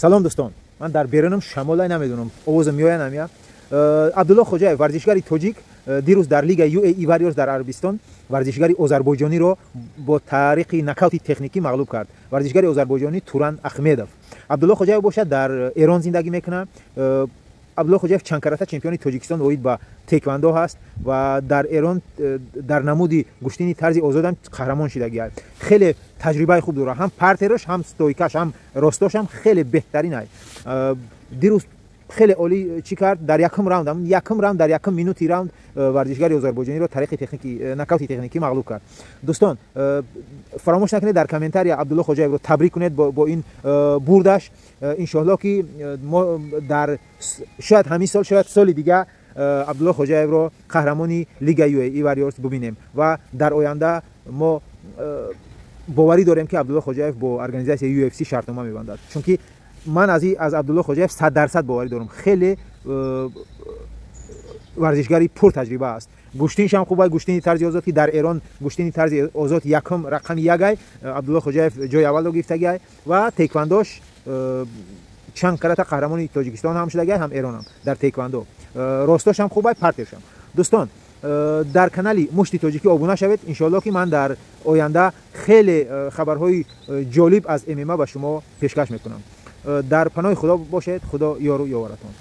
سلام دوستان، من در بیرونم شمال نمیدونم اوضاع میاد نمیاد. عبدالله خوجاєв ورزشکاری تاجیک دیروز در لیگ UAE واریورز در عربستان ورزشکاری آذربایجانی رو با طریق نکاوت تکنیکی مغلوب کرد. ورزشکاری آذربایجانی توران احمدov. عبدالله خوجاєv باشد در ایران زندگی میکنه. عبدالله خوجاєv چند کراته چمپیون تاجیکستان واحد با تکواندو هست و در ایران در نمودی گشتینی طرز آزاد هم قهرمان شده است. خیلی تجربه خوب داره، هم پرترش هم استویکاش هم راستاش هم خیلی بهترین است. دیروز خیلی عالی چی کرد در یکم راوند در یکم مینوتی راوند ورزشکار آذربایجانی رو طریق تکنیکی نکاوت تکنیکی مغلوب کرد. دوستان فراموش نکنید در کامنتاری عبدالله خوجاєv رو تبریک کنید با این بردش. ان شاءالله که ما در شاید همین سال شاید سال دیگه عبدالله خوجاєv رو قهرمانی لیگ UAE واریورز ببینیم و در آینده ما باوری داریم که عبدالله خوجاєv با ارگانیزاسیون UFC شرطنامه می‌بندد، چون که من از عبدالله خوجاєv 100% باوری دارم. خیلی ورزشکاری پر تجربه است. گشتینش هم خوبه، گشتینی طرز آزادی در ایران گشتینی طرز آزاد یکم رقم یگای عبدالله خوجاєv جای اول رو گرفته و تکواندوش چند کرات قهرمانی تاجیکستان هم شده هم ایران هم در تکواندو. راستاش هم خوبه، پرتش هم. دوستان در کانال مشتی تاجیکی ابونه شوید. ان شاء الله که من در آینده خیلی خبرهای جالب از MMA به شما پیشکش میکنم. در پناه خدا باشید. خدا یار و یاورتان.